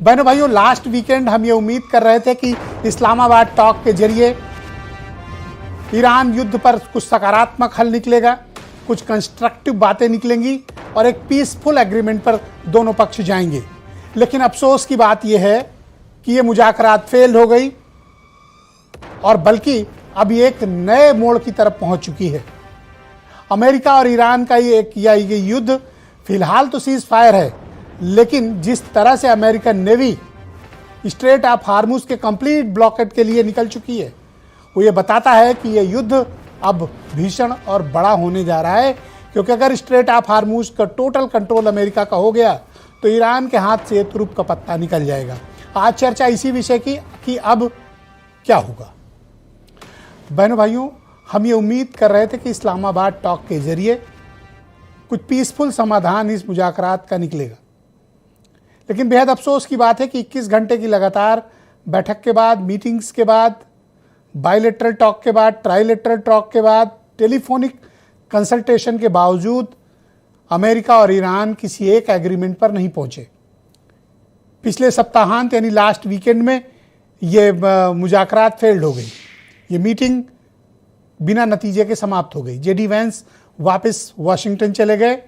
बहनों भाइयों, last weekend हम ये उम्मीद कर रहे थे कि इस्लामाबाद टॉक के जरिए ईरान युद्ध पर कुछ सकारात्मक हल निकलेगा, कुछ कंस्ट्रक्टिव बातें निकलेंगी और एक पीसफुल एग्रीमेंट पर दोनों पक्ष जाएंगे। लेकिन अफसोस की बात यह है कि ये मुज़ाकरात फेल हो गई और बल्कि अब ये एक नए मोड़ की तरफ पहुंच चुकी है। अमेरिका और ईरान का ये युद्ध फिलहाल तो सीज फायर है, लेकिन जिस तरह से American navy straight of Hormuz के कंप्लीट ब्लॉकेट के लिए निकल चुकी है, वो ये बताता है कि ये युद्ध अब भीषण और बड़ा होने जा रहा है। क्योंकि अगर स्ट्रेट ऑफ हार्मुज का टोटल कंट्रोल अमेरिका का हो गया तो ईरान के हाथ से तुरुप का पत्ता निकल जाएगा। आज चर्चा इसी विषय की कि अब क्या होगा। बहनों भाइयों, हम ये उम्मीद कर रहे थे कि इस्लामाबाद टॉक के जरिए कुछ पीसफुल समाधान इस मुज़ाकरात का निकलेगा, लेकिन बेहद अफसोस की बात है कि 21 घंटे की लगातार बैठक के बाद, मीटिंग्स के बाद, बायलैटरल टॉक के बाद, ट्राइलैटरल टॉक के बाद, टेलीफोनिक कंसल्टेशन के बावजूद अमेरिका और ईरान किसी एक एग्रीमेंट पर नहीं पहुंचे। पिछले सप्ताहांत यानी लास्ट वीकेंड में ये मुज़ाकरात फेल्ड हो गई। ये मीटिंग बिना नतीजे के समाप्त हो गई। जेडी वैंस वापस वाशिंगटन चले गए,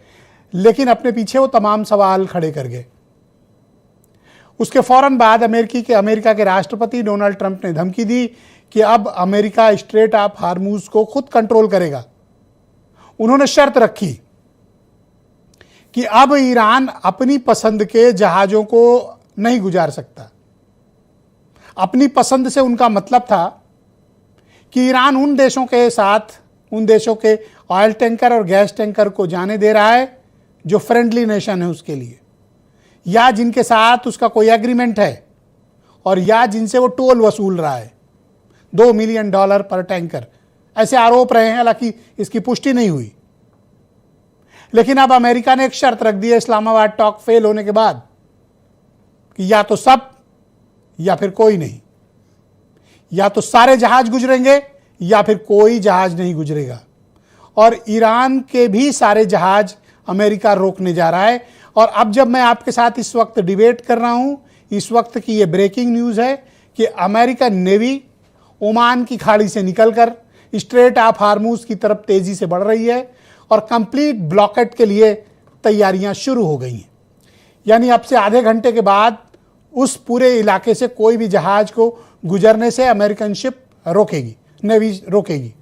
लेकिन अपने पीछे वो तमाम सवाल खड़े कर गए। उसके फौरन बाद अमेरिका के राष्ट्रपति डोनाल्ड ट्रंप ने धमकी दी कि अब अमेरिका स्ट्रेट ऑफ हार्मुज को खुद कंट्रोल करेगा। उन्होंने शर्त रखी कि अब ईरान अपनी पसंद के जहाजों को नहीं गुजार सकता। अपनी पसंद से उनका मतलब था कि ईरान उन देशों के साथ, उन देशों के ऑयल टैंकर और गैस टैंकर को जाने दे रहा है जो फ्रेंडली नेशन है उसके लिए, या जिनके साथ उसका कोई एग्रीमेंट है, और या जिनसे वो टोल वसूल रहा है $2 मिलियन पर टैंकर। ऐसे आरोप रहे हैं, हालांकि इसकी पुष्टि नहीं हुई। लेकिन अब अमेरिका ने एक शर्त रख दी है इस्लामाबाद टॉक फेल होने के बाद कि या तो सब या फिर कोई नहीं, या तो सारे जहाज गुजरेंगे या फिर कोई जहाज नहीं गुजरेगा। और ईरान के भी सारे जहाज अमेरिका रोकने जा रहा है। और अब जब मैं आपके साथ इस वक्त डिबेट कर रहा हूं, इस वक्त की ये ब्रेकिंग न्यूज़ है कि अमेरिकन नेवी ओमान की खाड़ी से निकलकर स्ट्रेट ऑफ हार्मुज की तरफ तेजी से बढ़ रही है और कंप्लीट ब्लॉकेट के लिए तैयारियां शुरू हो गई हैं। यानी अब से आधे घंटे के बाद उस पूरे इलाके से कोई भी जहाज को गुजरने से अमेरिकन शिप रोकेगी, नेवी रोकेगी।